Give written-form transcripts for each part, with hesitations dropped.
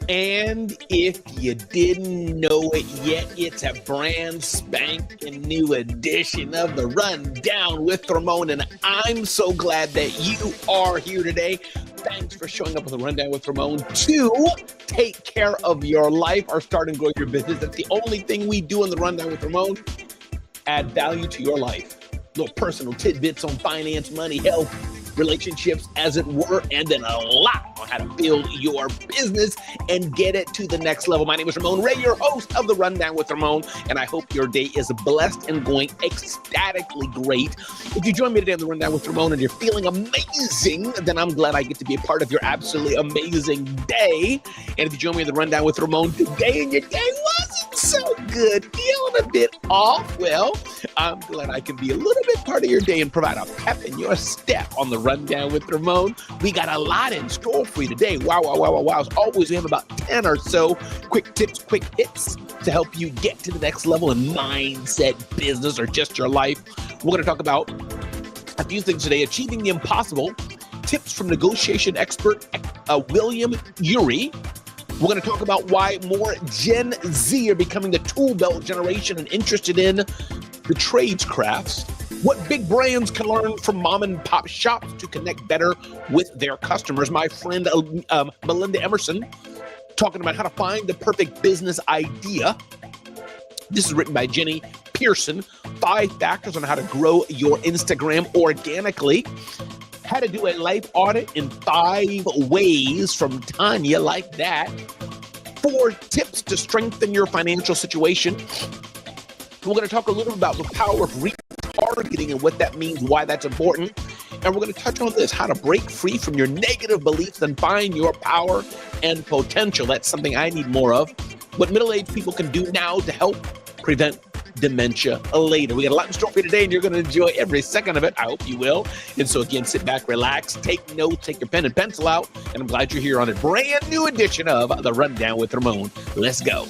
And if you didn't know it yet, it's a brand spanking new edition of the Rundown with Ramon, and I'm so glad that you are here today. Thanks for showing up with the Rundown with Ramon to take care of your life or start and grow your business. That's the only thing we do in the Rundown with Ramon. Add value to your life. Little personal tidbits on finance, money, health, relationships, as it were, and then a lot on how to build your business and get it to the next level. My name is Ramon Ray, your host of the Rundown with Ramon, and I hope your day is blessed and going ecstatically great. If you join me today on the Rundown with Ramon and you're feeling amazing, then I'm glad I get to be a part of your absolutely amazing day. And if you join me on the Rundown with Ramon today and your day wasn't so good, feeling a bit off, well, I'm glad I can be a little bit part of your day and provide a pep in your step on the Rundown with Ramon. We got a lot in store for you today. Wow. As always, we have about 10 or so quick tips, quick hits to help you get to the next level in mindset, business, or just your life. We're going to talk about a few things today. Achieving the impossible, tips from negotiation expert William Ury. We're going to talk about why more Gen Z are becoming the tool belt generation and interested in the trades crafts. What big brands can learn from mom and pop shops to connect better with their customers. My friend Melinda Emerson talking about how to find the perfect business idea. This is written by Jenny Pearson. 5 factors on how to grow your Instagram organically. How to do a life audit in 5 ways from Tanya, like that. 4 tips to strengthen your financial situation. We're going to talk a little bit about the power of retargeting and what that means, why that's important. And we're going to touch on this, how to break free from your negative beliefs and find your power and potential. That's something I need more of. What middle-aged people can do now to help prevent dementia later. We got a lot in store for you today, and you're going to enjoy every second of it. I hope you will. And so again, sit back, relax, take notes, take your pen and pencil out. And I'm glad you're here on a brand new edition of the Rundown with Ramon. Let's go.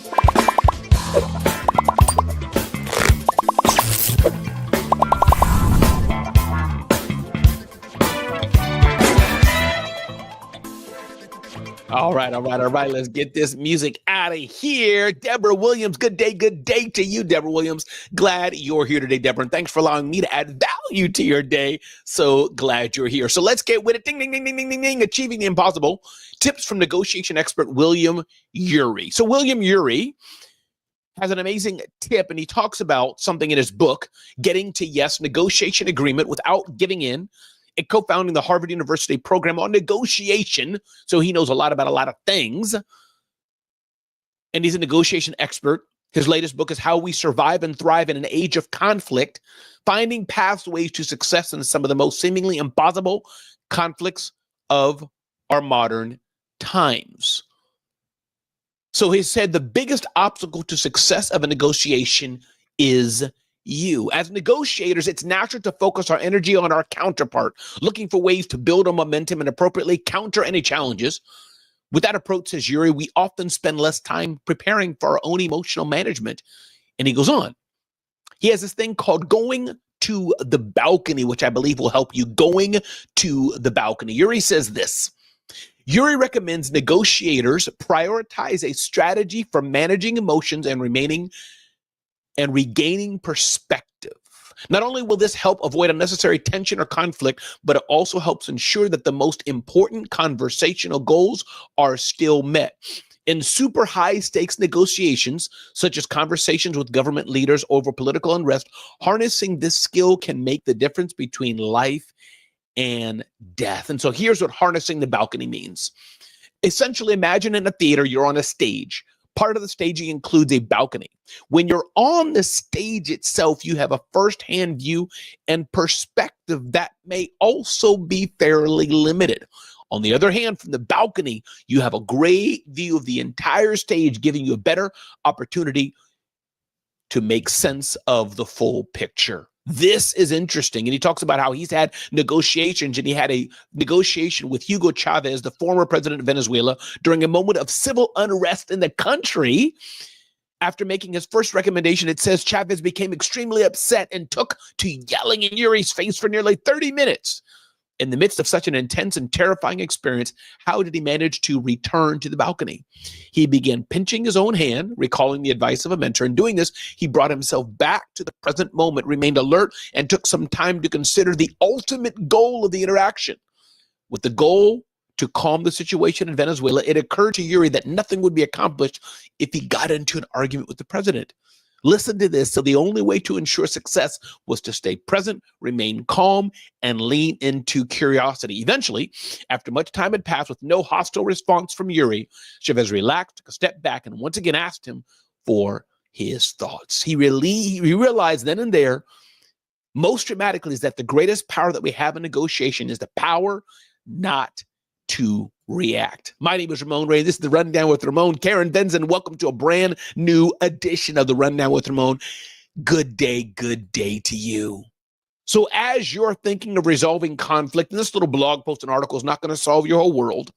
All right. Let's get this music out of here. Deborah Williams, good day to you, Deborah Williams. Glad you're here today, Deborah, and thanks for allowing me to add value to your day. So glad you're here. So let's get with it. Ding, ding, ding, ding, ding, ding, ding. Achieving the impossible. Tips from negotiation expert William Ury. So William Ury has an amazing tip, and he talks about something in his book, Getting to Yes, Negotiation Agreement Without Giving In, and co-founding the Harvard University program on negotiation. So he knows a lot about a lot of things. And he's a negotiation expert. His latest book is How We Survive and Thrive in an Age of Conflict, Finding Pathways to Success in Some of the Most Seemingly Impossible Conflicts of Our Modern Times. So he said the biggest obstacle to success of a negotiation is you. As negotiators, it's natural to focus our energy on our counterpart, looking for ways to build a momentum and appropriately counter any challenges. With that approach, says Ury, we often spend less time preparing for our own emotional management. And he goes on. He has this thing called going to the balcony, which I believe will help you. Going to the balcony. Ury says this. Ury recommends negotiators prioritize a strategy for managing emotions and regaining perspective. Not only will this help avoid unnecessary tension or conflict, but it also helps ensure that the most important conversational goals are still met. In super high stakes negotiations, such as conversations with government leaders over political unrest, harnessing this skill can make the difference between life and death. And so here's what harnessing the balcony means. Essentially, imagine in a theater, you're on a stage. Part of the staging includes a balcony. When you're on the stage itself, you have a firsthand view and perspective that may also be fairly limited. On the other hand, from the balcony, you have a great view of the entire stage, giving you a better opportunity to make sense of the full picture. This is interesting. And he talks about how he's had negotiations, and he had a negotiation with Hugo Chavez, the former president of Venezuela, during a moment of civil unrest in the country. After making his first recommendation, it says Chavez became extremely upset and took to yelling in Ury's face for nearly 30 minutes. In the midst of such an intense and terrifying experience, how did he manage to return to the balcony? He began pinching his own hand, recalling the advice of a mentor. In doing this, he brought himself back to the present moment, remained alert, and took some time to consider the ultimate goal of the interaction. With the goal to calm the situation in Venezuela, it occurred to Yuri that nothing would be accomplished if he got into an argument with the president. Listen to this. So the only way to ensure success was to stay present, remain calm, and lean into curiosity. Eventually, after much time had passed with no hostile response from Yuri, Chavez relaxed, took a step back, and once again asked him for his thoughts. He realized then and there, most dramatically, is that the greatest power that we have in negotiation is the power not to react. My name is Ramon Ray. This is the Rundown with Ramon. Karen Benson, welcome to a brand new edition of the Rundown with Ramon. Good day to you. So as you're thinking of resolving conflict, and this little blog post and article is not going to solve your whole world,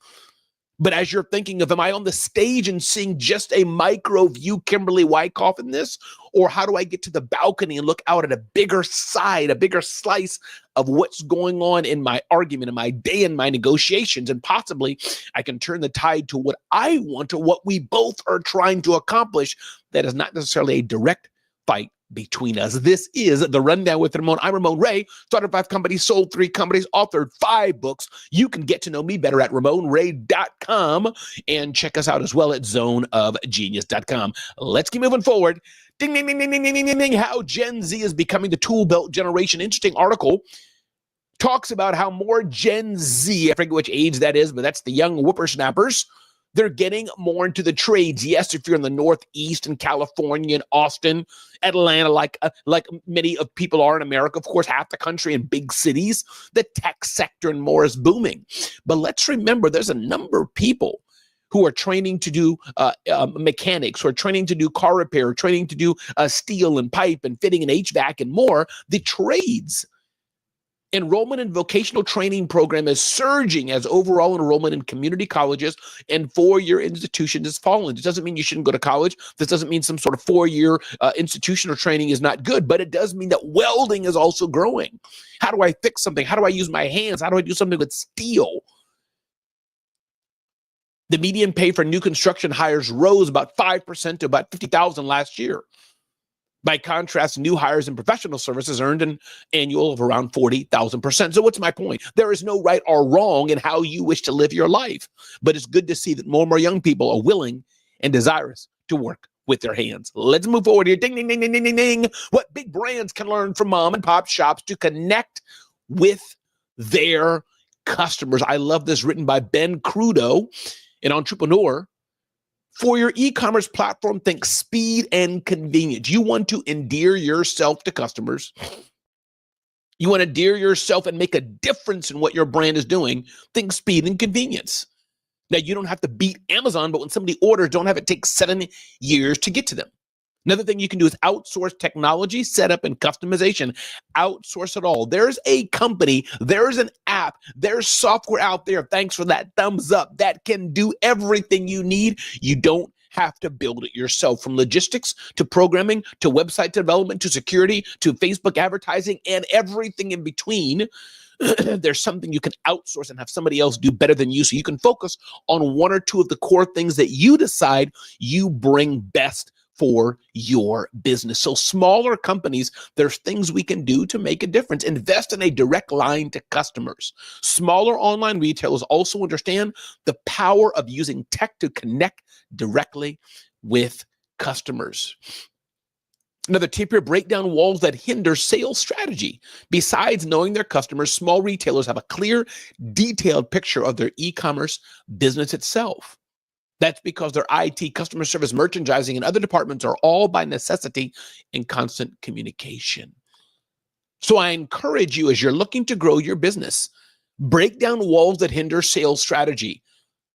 but as you're thinking of, am I on the stage and seeing just a micro view, Kimberly Wyckoff, in this? Or how do I get to the balcony and look out at a bigger side, a bigger slice of what's going on in my argument, in my day, in my negotiations? And possibly I can turn the tide to what I want, to what we both are trying to accomplish. That is not necessarily a direct fight between us. This is the Rundown with Ramon. I'm Ramon Ray, started 5 companies, sold 3 companies, authored 5 books. You can get to know me better at RamonRay.com and check us out as well at zoneofgenius.com. Let's keep moving forward. Ding, ding, ding, ding, ding, ding, ding, ding. How Gen Z is becoming the tool belt generation. Interesting article. Talks about how more Gen Z, I forget which age that is, but that's the young whippersnappers, they're getting more into the trades. Yes, if you're in the Northeast and California and Austin, Atlanta, like many of people are in America, of course, half the country in big cities, the tech sector and more is booming. But let's remember, there's a number of people who are training to do mechanics, who are training to do car repair, training to do steel and pipe and fitting and HVAC and more, the trades. Enrollment in vocational training program is surging as overall enrollment in community colleges and 4-year institutions has fallen. It doesn't mean you shouldn't go to college. This doesn't mean some sort of 4-year institutional training is not good, but it does mean that welding is also growing. How do I fix something? How do I use my hands? How do I do something with steel? The median pay for new construction hires rose about 5% to about $50,000 last year. By contrast, new hires in professional services earned an annual of around 40,000%. So what's my point? There is no right or wrong in how you wish to live your life, but it's good to see that more and more young people are willing and desirous to work with their hands. Let's move forward here. Ding, ding, ding, ding, ding, ding, ding. What big brands can learn from mom and pop shops to connect with their customers. I love this, written by Ben Crudo, an entrepreneur. For your e-commerce platform, think speed and convenience. You want to endear yourself to customers. You want to endear yourself and make a difference in what your brand is doing. Think speed and convenience. Now, you don't have to beat Amazon, but when somebody orders, don't have it take 7 years to get to them. Another thing you can do is outsource technology, setup, and customization. Outsource it all. There's a company, there's an app, there's software out there, thanks for that thumbs up, that can do everything you need. You don't have to build it yourself. From logistics to programming to website development to security to Facebook advertising and everything in between. There's something you can outsource and have somebody else do better than you, so you can focus on 1 or 2 of the core things that you decide you bring best for your business. So smaller companies, there's things we can do to make a difference. Invest in a direct line to customers. Smaller online retailers also understand the power of using tech to connect directly with customers. Another tip here, break down walls that hinder sales strategy. Besides knowing their customers, small retailers have a clear, detailed picture of their e-commerce business itself. That's because their IT, customer service, merchandising, and other departments are all by necessity in constant communication. So I encourage you, as you're looking to grow your business, break down walls that hinder sales strategy.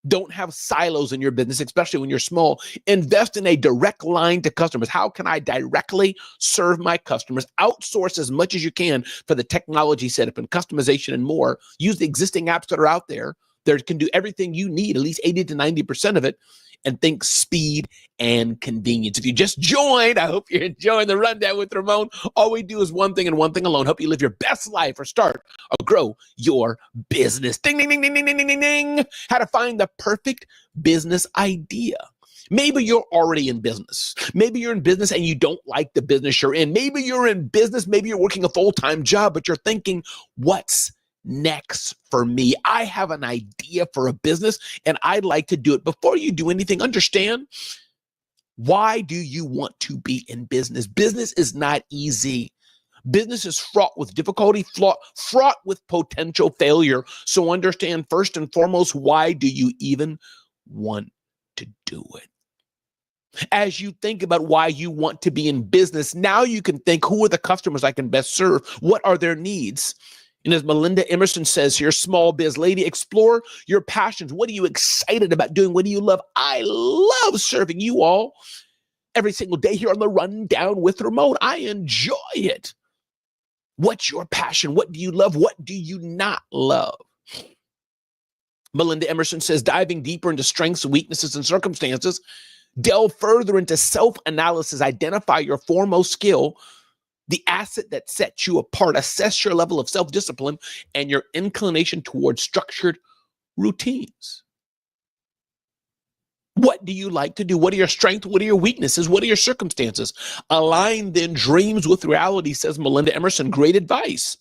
Don't have silos in your business, especially when you're small. Invest in a direct line to customers. How can I directly serve my customers? Outsource as much as you can for the technology setup and customization and more. Use the existing apps that are out there. that can do everything you need, at least 80 to 90% of it, and think speed and convenience. If you just joined, I hope you're enjoying the Rundown with Ramon. All we do is one thing and one thing alone: help you live your best life or start or grow your business. Ding, ding, ding, ding, ding, ding, ding, ding. How to find the perfect business idea. Maybe you're already in business. Maybe you're in business and you don't like the business you're in. Maybe you're in business. Maybe you're working a full-time job, but you're thinking, what's next for me? I have an idea for a business and I'd like to do it. Before you do anything, understand, why do you want to be in business? Business is not easy. Business is fraught with difficulty, fraught with potential failure. So understand, first and foremost, why do you even want to do it? As you think about why you want to be in business, now you can think, who are the customers I can best serve? What are their needs? And as Melinda Emerson says here, small biz lady, explore your passions. What are you excited about doing? What do you love? I love serving you all every single day here on the Rundown with Ramon. I enjoy it. What's your passion? What do you love? What do you not love? Melinda Emerson says, diving deeper into strengths, weaknesses, and circumstances, delve further into self-analysis, identify your foremost skill, the asset that sets you apart, assess your level of self-discipline and your inclination towards structured routines. What do you like to do? What are your strengths? What are your weaknesses? What are your circumstances? Align then dreams with reality, says Melinda Emerson. Great advice.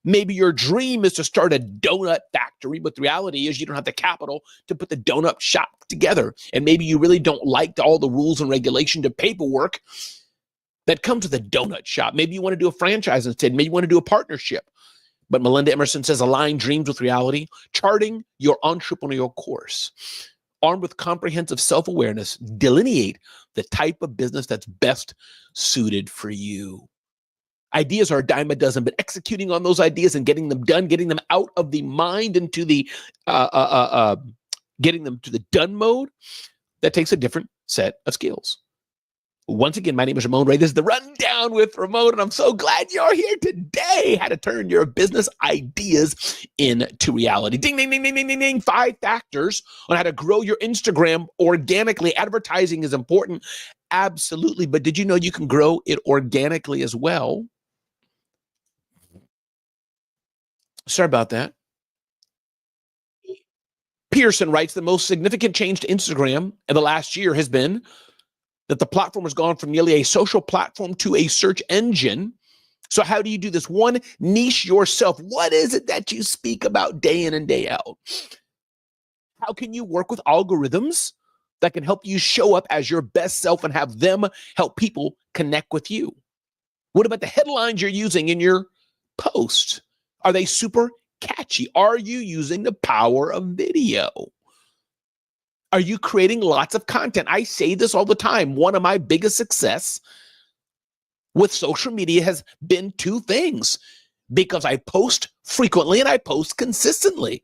Maybe your dream is to start a donut factory, but the reality is you don't have the capital to put the donut shop together. And maybe you really don't like all the rules and regulations of paperwork that comes with a donut shop. Maybe you want to do a franchise instead. Maybe you want to do a partnership. But Melinda Emerson says, align dreams with reality, charting your entrepreneurial course. Armed with comprehensive self-awareness, delineate the type of business that's best suited for you. Ideas are a dime a dozen, but executing on those ideas and getting them done, getting them out of the mind into the, getting them to the done mode, that takes a different set of skills. Once again, my name is Ramon Ray. This is the Rundown with Ramon, and I'm so glad you're here today. How to turn your business ideas into reality. Ding, ding, ding, ding, ding, ding, ding. 5 factors on how to grow your Instagram organically. Advertising is important. Absolutely. But did you know you can grow it organically as well? Sorry about that. Pearson writes, the most significant change to Instagram in the last year has been that the platform has gone from nearly a social platform to a search engine. So how do you do this? One, niche yourself. What is it that you speak about day in and day out? How can you work with algorithms that can help you show up as your best self and have them help people connect with you? What about the headlines you're using in your post? Are they super catchy? Are you using the power of video? Are you creating lots of content? I say this all the time. One of my biggest success with social media has been 2 things, because I post frequently and I post consistently.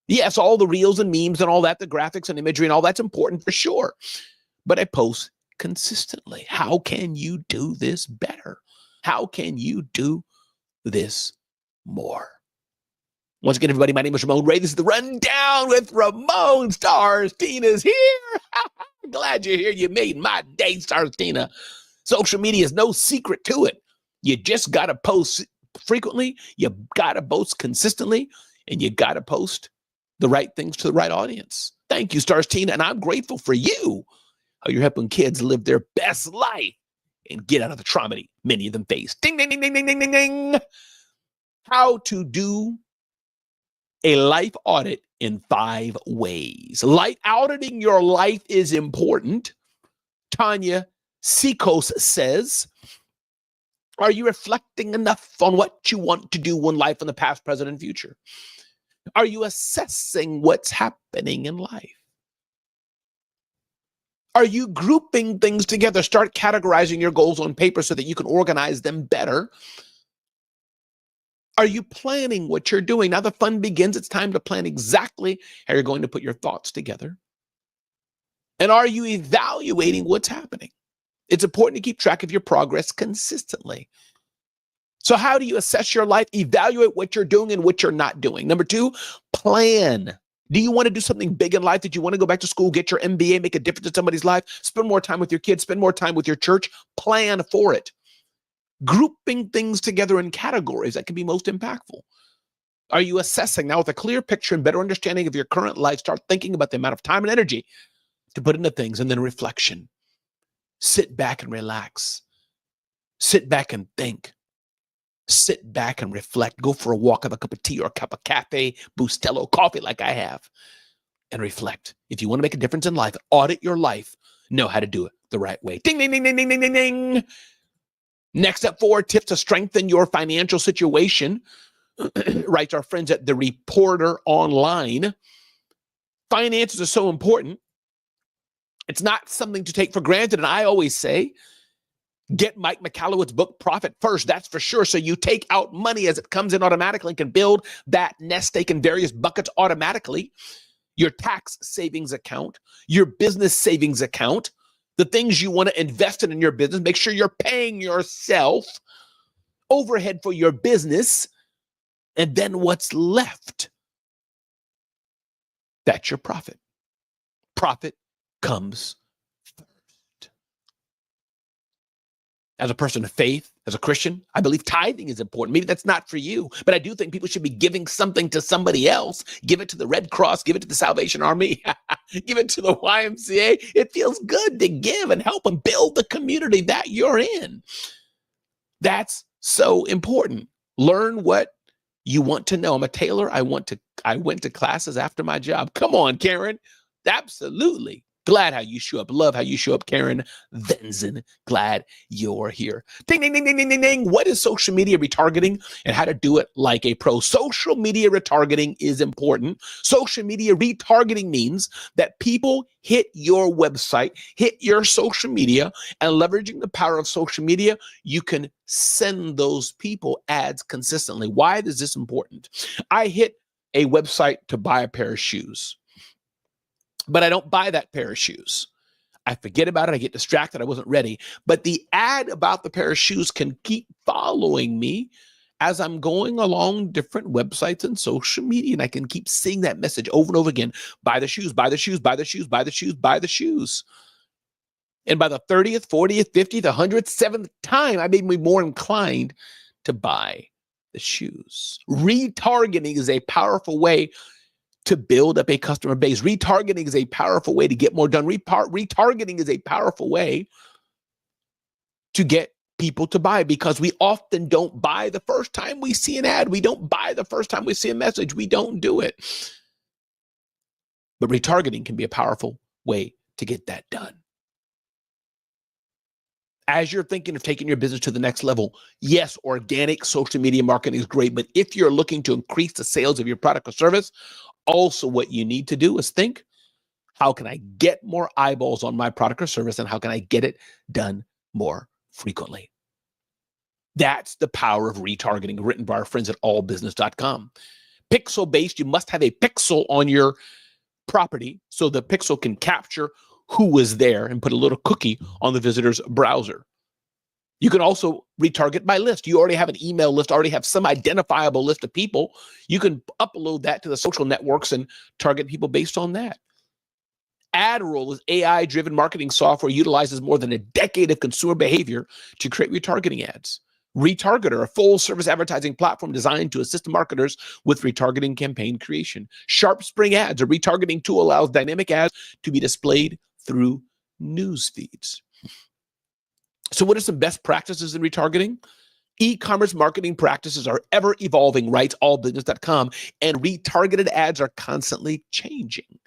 Yes, all the reels and memes and all that, the graphics and imagery and all that's important for sure, but I post consistently. How can you do this better? How can you do this more? Once again, everybody, my name is Ramon Ray. This is the Rundown with Ramon. Stars Tina's here. Glad you're here. You made my day, Stars Tina. Social media is no secret to it. You just got to post frequently. You got to post consistently. And you got to post the right things to the right audience. Thank you, Stars Tina. And I'm grateful for you. How you're helping kids live their best life and get out of the trauma many of them face. Ding, ding, ding, ding, ding, ding, ding, ding. How to do a life audit in 5 ways. Auditing your life is important. Tanya Sikos says, are you reflecting enough on what you want to do in life in the past, present, and future? Are you assessing what's happening in life? Are you grouping things together? Start categorizing your goals on paper so that you can organize them better. Are you planning what you're doing? Now the fun begins. It's time to plan exactly how you're going to put your thoughts together. And are you evaluating what's happening? It's important to keep track of your progress consistently. So how do you assess your life? Evaluate what you're doing and what you're not doing. Number 2, plan. Do you want to do something big in life? Did you want to go back to school, get your MBA, make a difference in somebody's life, spend more time with your kids, spend more time with your church? Plan for it. Grouping things together in categories that can be most impactful. Are you assessing now with a clear picture and better understanding of your current life? Start thinking about the amount of time and energy to put into things, and then reflection. Sit back and relax. Sit back and think. Sit back and reflect. Go for a walk, have a cup of tea or a cup of cafe, Bustelo coffee like I have, and reflect. If you want to make a difference in life, audit your life, know how to do it the right way. Ding, ding, ding, ding, ding, ding, ding, ding. Next up, 4 tips to strengthen your financial situation. Writes our friends at The Reporter Online. Finances are so important. It's not something to take for granted. And I always say, get Mike Michalowicz's book, Profit First. That's for sure. So you take out money as it comes in automatically and can build that nest egg in various buckets automatically. Your tax savings account, your business savings account, the things you want to invest in your business. Make sure you're paying yourself overhead for your business. And then what's left? That's your profit. Profit comes first. As a person of faith, as a Christian, I believe tithing is important. Maybe that's not for you, but I do think people should be giving something to somebody else. Give it to the Red Cross, give it to the Salvation Army, give it to the YMCA. It feels good to give and help and build the community that you're in. That's so important. Learn what you want to know. I'm a tailor. I went to classes after my job. Come on, Karen. Absolutely. Glad how you show up. Love how you show up, Karen Venzen. Glad you're here. Ding, ding, ding, ding, ding, ding, ding. What is social media retargeting and how to do it like a pro? Social media retargeting is important. Social media retargeting means that people hit your website, hit your social media, and leveraging the power of social media, you can send those people ads consistently. Why is this important? I hit a website to buy a pair of shoes, but I don't buy that pair of shoes. I forget about it. I get distracted. I wasn't ready. But the ad about the pair of shoes can keep following me as I'm going along different websites and social media. And I can keep seeing that message over and over again. Buy the shoes, buy the shoes, buy the shoes, buy the shoes, buy the shoes. And by the 30th, 40th, 50th, 100th, 7th time, I may be more inclined to buy the shoes. Retargeting is a powerful way to build up a customer base. Retargeting is a powerful way to get more done. Retargeting is a powerful way to get people to buy, because we often don't buy the first time we see an ad. We don't buy the first time we see a message. We don't do it. But retargeting can be a powerful way to get that done. As you're thinking of taking your business to the next level, yes, organic social media marketing is great, but if you're looking to increase the sales of your product or service, also what you need to do is think, how can I get more eyeballs on my product or service, and how can I get it done more frequently? That's the power of retargeting, written by our friends at allbusiness.com. Pixel-based, you must have a pixel on your property so the pixel can capture who was there and put a little cookie on the visitor's browser. You can also retarget by list. You already have an email list, already have some identifiable list of people. You can upload that to the social networks and target people based on that. AdRoll is AI-driven marketing software, utilizes more than a decade of consumer behavior to create retargeting ads. Retargeter, a full-service advertising platform designed to assist marketers with retargeting campaign creation. Sharp Spring Ads, a retargeting tool, allows dynamic ads to be displayed through news feeds. So what are some best practices in retargeting? E-commerce marketing practices are ever evolving, writes allbusiness.com, and retargeted ads are constantly changing.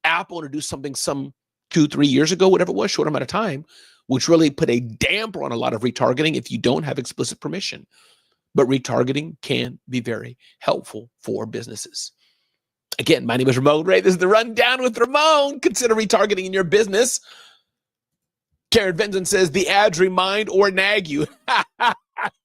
Apple introduced something some 2-3 years ago, whatever it was, short amount of time, which really put a damper on a lot of retargeting if you don't have explicit permission. But retargeting can be very helpful for businesses. Again, my name is Ramon Ray. This is the Rundown with Ramon. Consider retargeting in your business. Karen Venzen says the ads remind or nag you.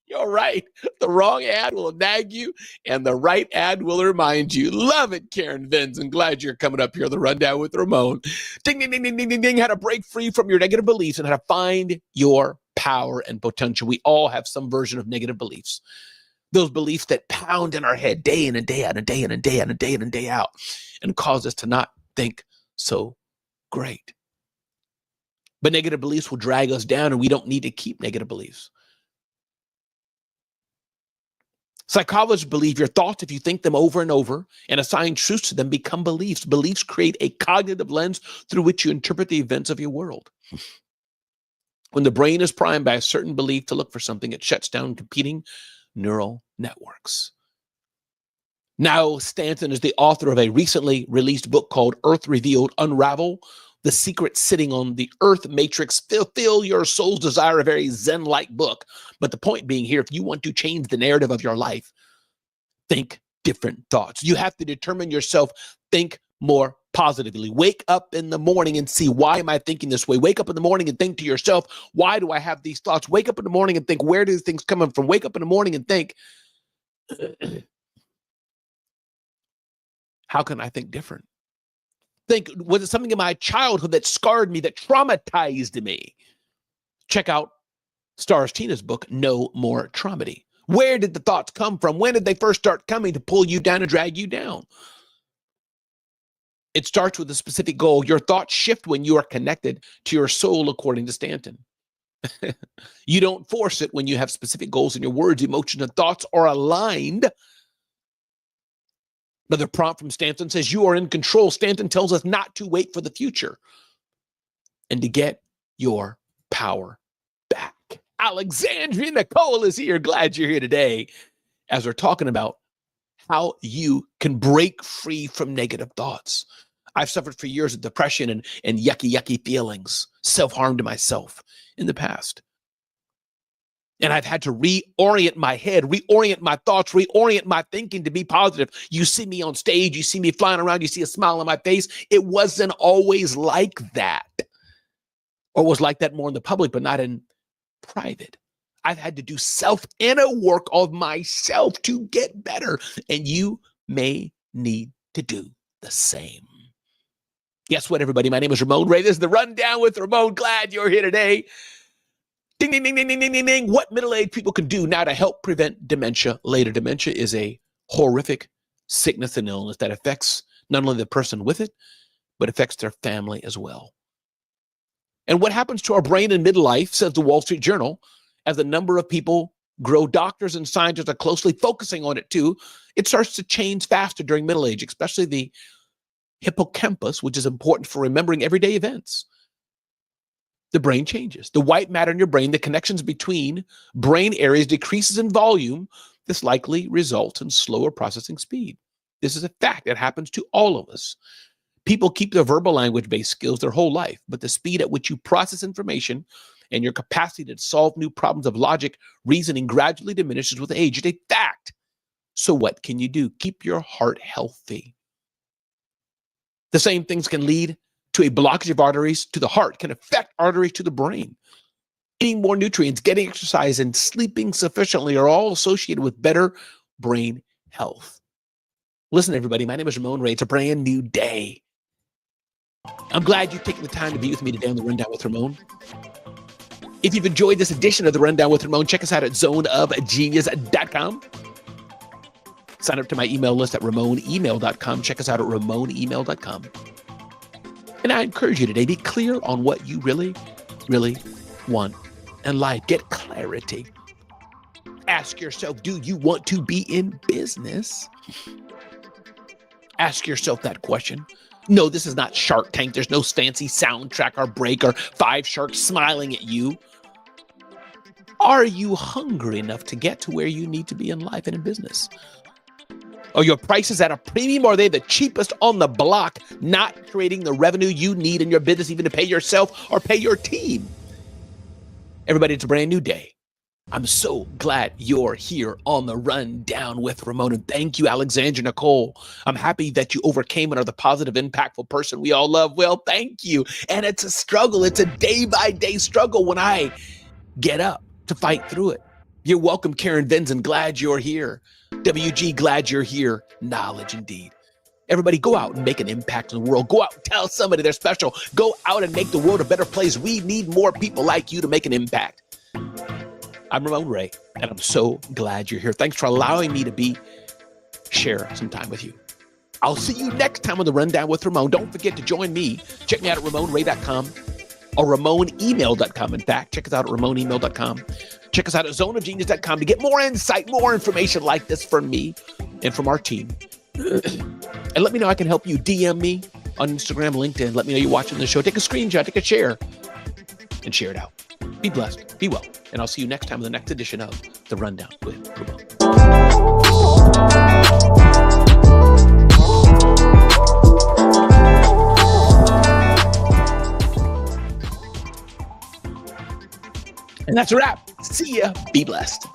You're right. The wrong ad will nag you, and the right ad will remind you. Love it, Karen Venzen. Glad you're coming up here, the Rundown with Ramon. Ding, ding, ding, ding, ding, ding, ding. How to break free from your negative beliefs and how to find your power and potential. We all have some version of negative beliefs. Those beliefs that pound in our head day in and day out and day in and day out and day in and day out and cause us to not think so great. But negative beliefs will drag us down, and we don't need to keep negative beliefs. Psychologists believe your thoughts, if you think them over and over and assign truths to them, become beliefs. Beliefs create a cognitive lens through which you interpret the events of your world. When the brain is primed by a certain belief to look for something, it shuts down competing neural networks. Now, Stanton is the author of a recently released book called Earth Revealed: Unravel the Secret Sitting on the Earth Matrix. Fulfill your soul's desire, a very Zen-like book. But the point being here, if you want to change the narrative of your life, think different thoughts. You have to determine yourself, think more positively. Wake up in the morning and see, why am I thinking this way? Wake up in the morning and think to yourself, why do I have these thoughts? Wake up in the morning and think, where do these things come from? Wake up in the morning and think, how can I think different? Think, was it something in my childhood that scarred me, that traumatized me? Check out Stars Tina's book, No More Traumedy. Where did the thoughts come from? When did they first start coming to pull you down and drag you down? It starts with a specific goal. Your thoughts shift when you are connected to your soul, according to Stanton. You don't force it when you have specific goals, and your words, emotions, and thoughts are aligned. Another prompt from Stanton says, you are in control. Stanton tells us not to wait for the future and to get your power back. Alexandria Nicole is here. Glad you're here today as we're talking about how you can break free from negative thoughts. I've suffered for years of depression and yucky feelings, self-harm to myself in the past. And I've had to reorient my head, reorient my thoughts, reorient my thinking to be positive. You see me on stage, you see me flying around, you see a smile on my face. It wasn't always like that. Or was like that more in the public, but not in private. I've had to do self-inner work of myself to get better. And you may need to do the same. Guess what, everybody? My name is Ramon Ray. This is the Rundown with Ramon. Glad you're here today. Ding, ding, ding, ding, ding, ding, ding, ding. What middle-aged people can do now to help prevent dementia later. Dementia is a horrific sickness and illness that affects not only the person with it, but affects their family as well. And what happens to our brain in midlife, says the Wall Street Journal, as the number of people grow, doctors and scientists are closely focusing on it too, it starts to change faster during middle age, especially the hippocampus, which is important for remembering everyday events. The brain changes. The white matter in your brain, the connections between brain areas decreases in volume. This likely results in slower processing speed. This is a fact that happens to all of us. People keep their verbal language-based skills their whole life, but the speed at which you process information and your capacity to solve new problems of logic, reasoning gradually diminishes with age. It's a fact. So what can you do? Keep your heart healthy. The same things can lead to a blockage of arteries to the heart, can affect arteries to the brain. Eating more nutrients, getting exercise, and sleeping sufficiently are all associated with better brain health. Listen, everybody, my name is Ramon Ray. It's a brand new day. I'm glad you've taken the time to be with me today on the Rundown with Ramon. If you've enjoyed this edition of the Rundown with Ramon, check us out at zoneofgenius.com. Sign up to my email list at ramonemail.com. Check us out at ramonemail.com. And I encourage you today, be clear on what you really, really want in life. Get clarity. Ask yourself, do you want to be in business? Ask yourself that question. No, this is not Shark Tank. There's no fancy soundtrack or break or 5 sharks smiling at you. Are you hungry enough to get to where you need to be in life and in business? Are your prices at a premium, or are they the cheapest on the block, not creating the revenue you need in your business even to pay yourself or pay your team? Everybody, it's a brand new day. I'm so glad you're here on the Rundown with Ramon. And thank you, Alexandria Nicole. I'm happy that you overcame and are the positive, impactful person we all love. Well, thank you. And it's a struggle. It's a day-by-day struggle when I get up to fight through it. You're welcome, Karen Vinson. Glad you're here. WG, glad you're here. Knowledge indeed. Everybody, go out and make an impact in the world. Go out and tell somebody they're special. Go out and make the world a better place. We need more people like you to make an impact. I'm Ramon Ray, and I'm so glad you're here. Thanks for allowing me to share some time with you. I'll see you next time on the Rundown with Ramon. Don't forget to join me. Check me out at RamonRay.com or RamonEmail.com. In fact, check us out at RamonEmail.com. Check us out at ZoneOfGenius.com to get more insight, more information like this from me and from our team. And let me know I can help you. DM me on Instagram, LinkedIn. Let me know you're watching the show. Take a screenshot, take a share, and share it out. Be blessed, be well, and I'll see you next time in the next edition of The Rundown with Ramon. And that's a wrap. See ya. Be blessed.